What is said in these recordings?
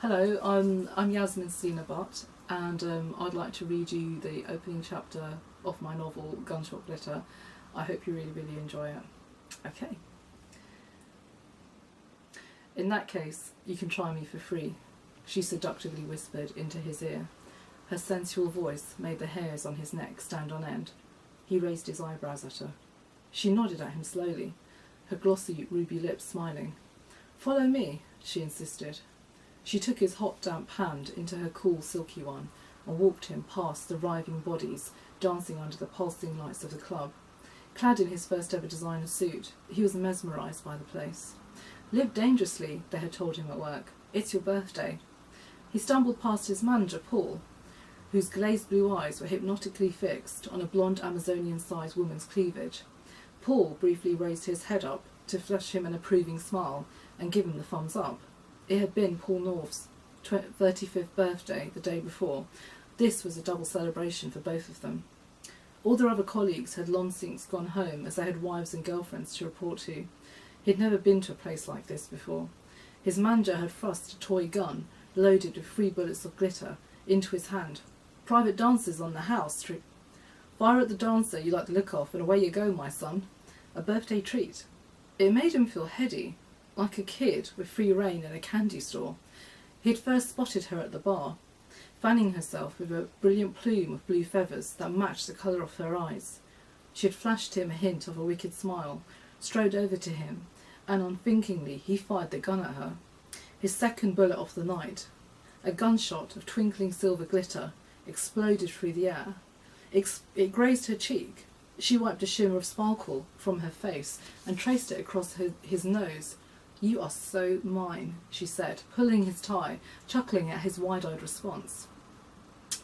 Hello, I'm Yasmin Selena Butt, and I'd like to read you the opening chapter of my novel Gunshot Glitter. I hope you really enjoy it. Okay. In that case, you can try me for free, she seductively whispered into his ear. Her sensual voice made the hairs on his neck stand on end. He raised his eyebrows at her. She nodded at him slowly, her glossy ruby lips smiling. Follow me, she insisted. She took his hot, damp hand into her cool, silky one and walked him past the writhing bodies dancing under the pulsing lights of the club. Clad in his first ever designer suit, he was mesmerised by the place. Live dangerously, they had told him at work. It's your birthday. He stumbled past his manager, Paul, whose glazed blue eyes were hypnotically fixed on a blonde Amazonian-sized woman's cleavage. Paul briefly raised his head up to flash him an approving smile and give him the thumbs up. It had been Paul North's 35th birthday the day before. This was a double celebration for both of them. All their other colleagues had long since gone home, as they had wives and girlfriends to report to. He'd never been to a place like this before. His manager had thrust a toy gun, loaded with 3 bullets of glitter, into his hand. Private dancers on the house. Fire at the dancer you like the look of, and away you go, my son. A birthday treat. It made him feel heady, like a kid with free rein in a candy store. He had first spotted her at the bar, fanning herself with a brilliant plume of blue feathers that matched the colour of her eyes. She had flashed him a hint of a wicked smile, strode over to him, and unthinkingly he fired the gun at her. His second bullet of the night, a gunshot of twinkling silver glitter, exploded through the air. It grazed her cheek. She wiped a shimmer of sparkle from her face and traced it across his nose. You are so mine, she said, pulling his tie, chuckling at his wide-eyed response.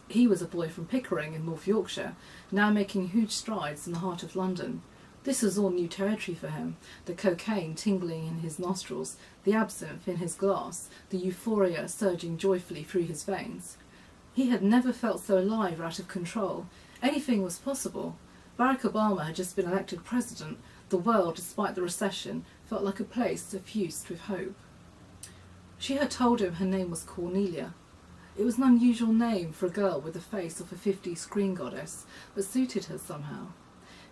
He was a boy from Pickering in North Yorkshire, now making huge strides in the heart of London. This was all new territory for him, the cocaine tingling in his nostrils, the absinthe in his glass, the euphoria surging joyfully through his veins. He had never felt so alive or out of control. Anything was possible. Barack Obama had just been elected president. The world, despite the recession, felt like a place suffused with hope. She had told him her name was Cornelia. It was an unusual name for a girl with the face of a 50s screen goddess, but suited her somehow.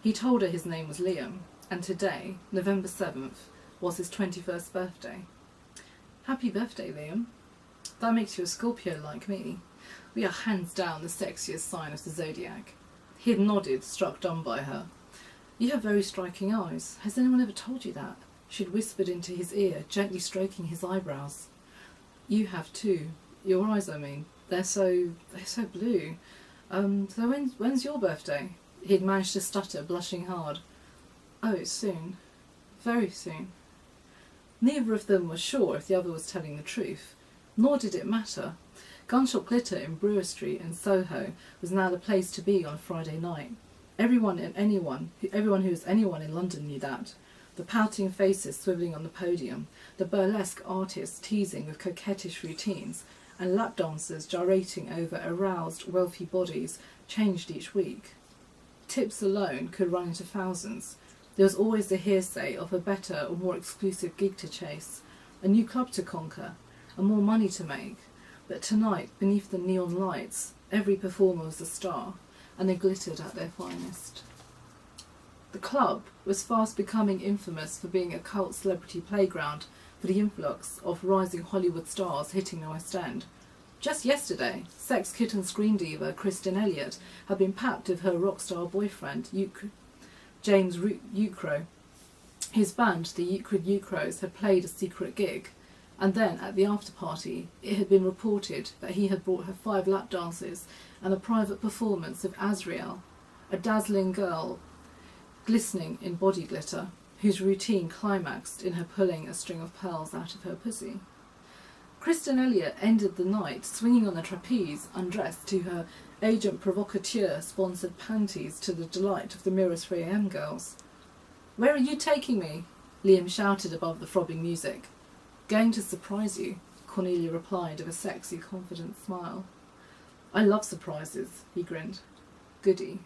He told her his name was Liam, and today, November 7th, was his 21st birthday. Happy birthday, Liam. That makes you a Scorpio like me. We are hands down the sexiest sign of the zodiac. He had nodded, struck dumb by her. You have very striking eyes. Has anyone ever told you that? She had whispered into his ear, gently stroking his eyebrows. You have too. Your eyes, I mean. They're so blue. So when's your birthday? He had managed to stutter, blushing hard. Oh, it's soon. Very soon. Neither of them was sure if the other was telling the truth. Nor did it matter. Gunshot Glitter in Brewer Street in Soho was now the place to be on a Friday night. Everyone who was anyone in London knew that. The pouting faces swivelling on the podium, the burlesque artists teasing with coquettish routines, and lap dancers gyrating over aroused, wealthy bodies changed each week. Tips alone could run into thousands. There was always the hearsay of a better or more exclusive gig to chase, a new club to conquer, and more money to make. But tonight, beneath the neon lights, every performer was a star, and they glittered at their finest. The club was fast becoming infamous for being a cult celebrity playground for the influx of rising Hollywood stars hitting the West End. Just yesterday, sex kitten screen diva Kristen Elliott had been packed with her rock star boyfriend, James Ukro. His band, the Euclid Ukros, had played a secret gig, and then at the after-party it had been reported that he had brought her 5 lap dances and a private performance of Azrael, a dazzling girl glistening in body glitter, whose routine climaxed in her pulling a string of pearls out of her pussy. Kristen Elliott ended the night swinging on a trapeze, undressed to her agent provocateur-sponsored panties to the delight of the Mirror's 3am girls. "Where are you taking me?" Liam shouted above the throbbing music. "Going to surprise you," Cornelia replied with a sexy, confident smile. "I love surprises," he grinned. "Goody,"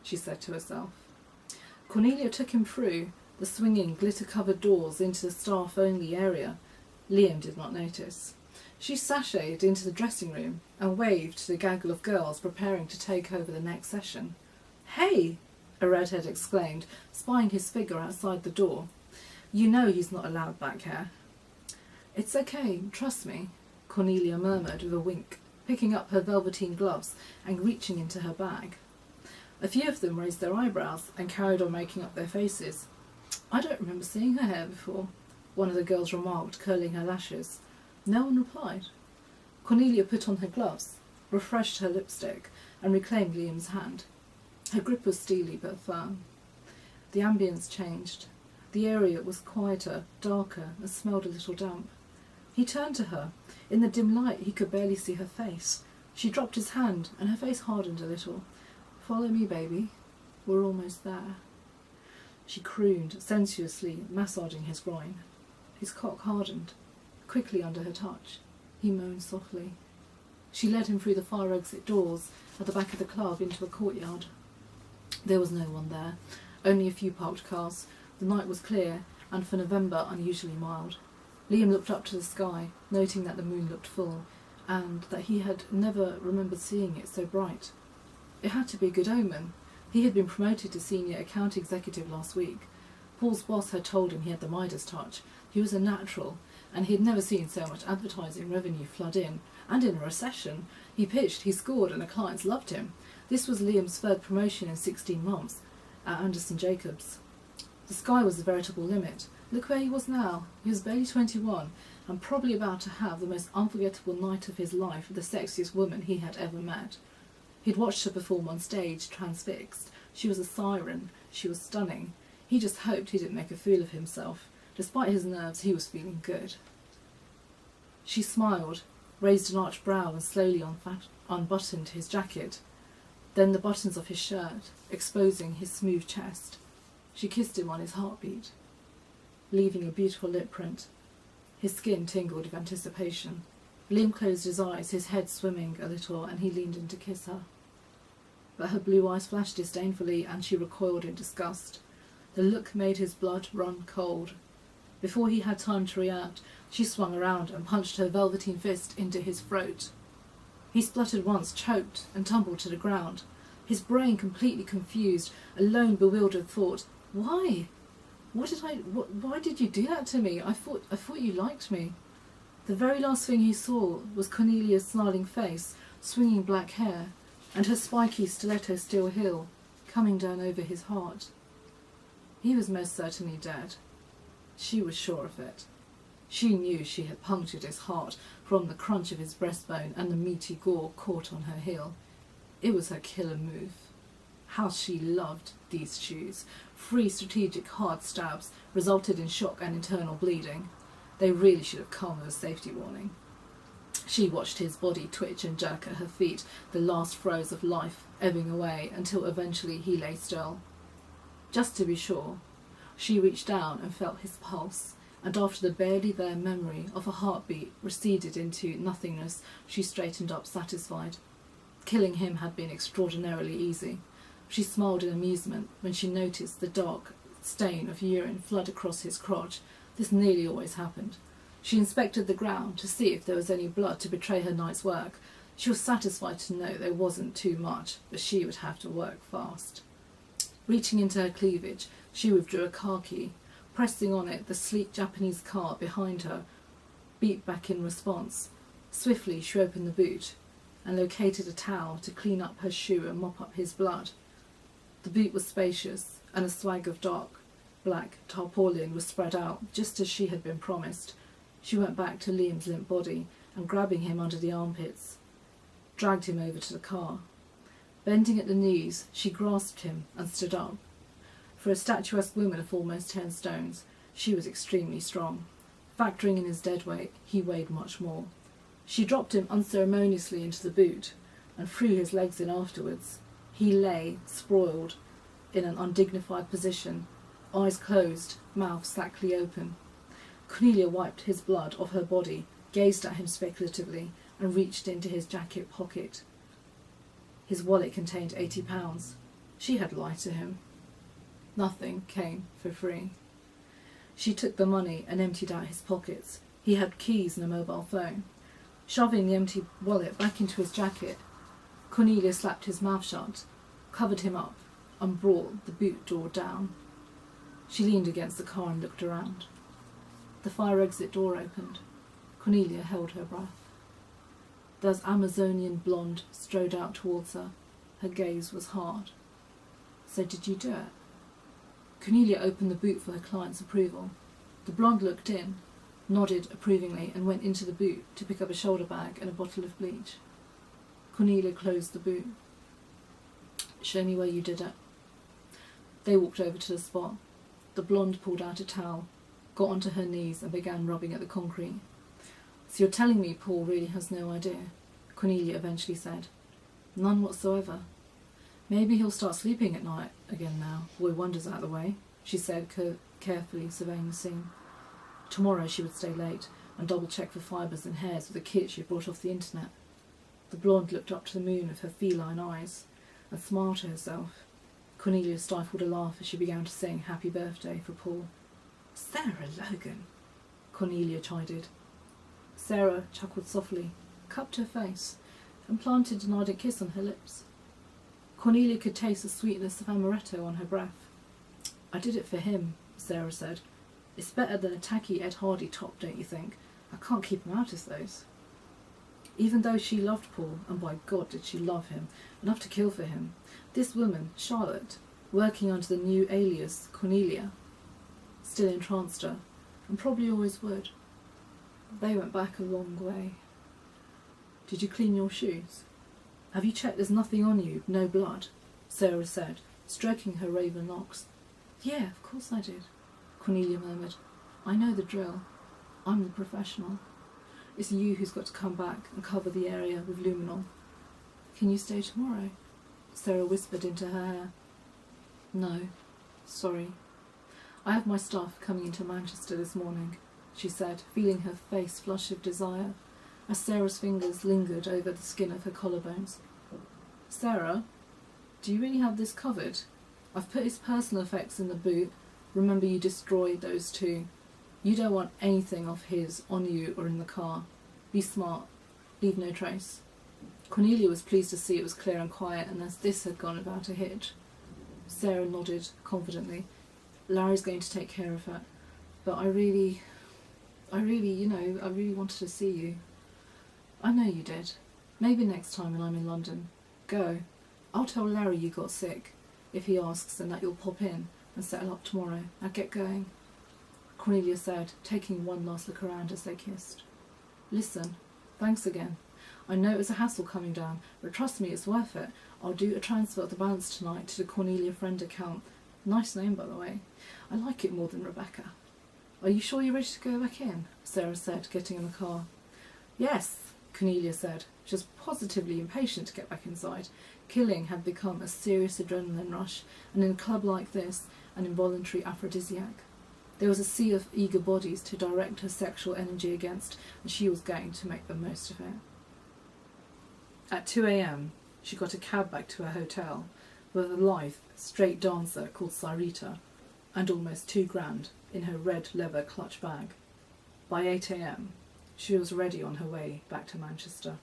she said to herself. Cornelia took him through the swinging, glitter-covered doors into the staff-only area. Liam did not notice. She sashayed into the dressing room and waved to the gaggle of girls preparing to take over the next session. "Hey!" a redhead exclaimed, spying his figure outside the door. "You know he's not allowed back here." "It's okay, trust me," Cornelia murmured with a wink, picking up her velveteen gloves and reaching into her bag. A few of them raised their eyebrows and carried on making up their faces. "I don't remember seeing her hair before," one of the girls remarked, curling her lashes. No one replied. Cornelia put on her gloves, refreshed her lipstick, and reclaimed Liam's hand. Her grip was steely but firm. The ambience changed. The area was quieter, darker, and smelled a little damp. He turned to her. In the dim light he could barely see her face. She dropped his hand, and her face hardened a little. "Follow me, baby. We're almost there." She crooned, sensuously massaging his groin. His cock hardened, quickly under her touch. He moaned softly. She led him through the fire exit doors at the back of the club into a courtyard. There was no one there, only a few parked cars. The night was clear, and for November unusually mild. Liam looked up to the sky, noting that the moon looked full, and that he had never remembered seeing it so bright. It had to be a good omen. He had been promoted to senior account executive last week. Paul's boss had told him he had the Midas touch. He was a natural, and he had never seen so much advertising revenue flood in. And in a recession, he pitched, he scored, and the clients loved him. This was Liam's third promotion in 16 months at Anderson Jacobs. The sky was the veritable limit. Look where he was now. He was barely 21, and probably about to have the most unforgettable night of his life with the sexiest woman he had ever met. He'd watched her perform on stage, transfixed. She was a siren. She was stunning. He just hoped he didn't make a fool of himself. Despite his nerves, he was feeling good. She smiled, raised an arched brow and slowly unbuttoned his jacket, then the buttons of his shirt, exposing his smooth chest. She kissed him on his heartbeat, leaving a beautiful lip print. His skin tingled with anticipation. Liam closed his eyes, his head swimming a little, and he leaned in to kiss her. But her blue eyes flashed disdainfully, and she recoiled in disgust. The look made his blood run cold. Before he had time to react, she swung around and punched her velveteen fist into his throat. He spluttered once, choked, and tumbled to the ground. His brain completely confused, a lone bewildered thought. Why? Why did you do that to me? I thought you liked me. The very last thing he saw was Cornelia's smiling face, swinging black hair, and her spiky stiletto steel heel coming down over his heart. He was most certainly dead. She was sure of it. She knew she had punctured his heart from the crunch of his breastbone and the meaty gore caught on her heel. It was her killer move. How she loved these shoes. 3 strategic hard stabs resulted in shock and internal bleeding. They really should have come with a safety warning. She watched his body twitch and jerk at her feet, the last throes of life ebbing away until eventually he lay still. Just to be sure, she reached down and felt his pulse, and after the barely there memory of a heartbeat receded into nothingness, she straightened up satisfied. Killing him had been extraordinarily easy. She smiled in amusement when she noticed the dark stain of urine flood across his crotch. This nearly always happened. She inspected the ground to see if there was any blood to betray her night's work. She was satisfied to know there wasn't too much, but she would have to work fast. Reaching into her cleavage, she withdrew a car key. Pressing on it, the sleek Japanese car behind her beat back in response. Swiftly she opened the boot and located a towel to clean up her shoe and mop up his blood. The boot was spacious, and a swag of dark black tarpaulin was spread out, just as she had been promised. She went back to Liam's limp body and, grabbing him under the armpits, dragged him over to the car. Bending at the knees, she grasped him and stood up. For a statuesque woman of almost 10 stones, she was extremely strong. Factoring in his dead weight, he weighed much more. She dropped him unceremoniously into the boot and threw his legs in afterwards. He lay, sprawled, in an undignified position, eyes closed, mouth slackly open. Cornelia wiped his blood off her body, gazed at him speculatively, and reached into his jacket pocket. His wallet contained £80. She had lied to him. Nothing came for free. She took the money and emptied out his pockets. He had keys and a mobile phone. Shoving the empty wallet back into his jacket, Cornelia slapped his mouth shut, covered him up, and brought the boot door down. She leaned against the car and looked around. The fire exit door opened. Cornelia held her breath. This Amazonian blonde strode out towards her. Her gaze was hard. "So did you do it?" Cornelia opened the boot for her client's approval. The blonde looked in, nodded approvingly, and went into the boot to pick up a shoulder bag and a bottle of bleach. Cornelia closed the boot. "Show me where you did it." They walked over to the spot. The blonde pulled out a towel, got onto her knees and began rubbing at the concrete. "So you're telling me Paul really has no idea?" Cornelia eventually said. "None whatsoever. Maybe he'll start sleeping at night again now, boy wonders out of the way," she said, carefully surveying the scene. Tomorrow she would stay late and double-check for fibres and hairs with a kit she had brought off the internet. The blonde looked up to the moon with her feline eyes and smiled to herself. Cornelia stifled a laugh as she began to sing Happy Birthday for Paul. "Sarah Logan," Cornelia chided. Sarah chuckled softly, cupped her face, and planted an ardent kiss on her lips. Cornelia could taste the sweetness of amaretto on her breath. "I did it for him," Sarah said. "It's better than a tacky Ed Hardy top, don't you think? I can't keep him out of those." Even though she loved Paul, and by God did she love him, enough to kill for him, this woman, Charlotte, working under the new alias Cornelia, still entranced her, and probably always would. They went back a long way. "Did you clean your shoes? Have you checked there's nothing on you, no blood?" Sarah said, stroking her raven locks. "Yeah, of course I did," Cornelia murmured. "I know the drill. I'm the professional. It's you who's got to come back and cover the area with luminol." "Can you stay tomorrow?" Sarah whispered into her hair. "No, sorry. I have my staff coming into Manchester this morning," she said, feeling her face flush with desire, as Sarah's fingers lingered over the skin of her collarbones. "Sarah, do you really have this covered? I've put his personal effects in the boot. Remember, you destroyed those too. You don't want anything of his on you or in the car. Be smart. Leave no trace." Cornelia was pleased to see it was clear and quiet, and as this had gone without a hitch. Sarah nodded confidently. "Larry's going to take care of it. But I really wanted to see you." "I know you did. Maybe next time when I'm in London. Go. I'll tell Larry you got sick, if he asks, and that you'll pop in and settle up tomorrow. Now get going," Cornelia said, taking one last look around as they kissed. "Listen, thanks again. I know it was a hassle coming down, but trust me, it's worth it. I'll do a transfer of the balance tonight to the Cornelia friend account. Nice name, by the way. I like it more than Rebecca." "Are you sure you're ready to go back in?" Sarah said, getting in the car. "Yes," Cornelia said. She was positively impatient to get back inside. Killing had become a serious adrenaline rush, and in a club like this, an involuntary aphrodisiac. There was a sea of eager bodies to direct her sexual energy against, and she was going to make the most of it. At 2 a.m, she got a cab back to her hotel with a lithe, straight dancer called Sarita, and almost $2,000 in her red leather clutch bag. By 8 a.m, she was ready on her way back to Manchester.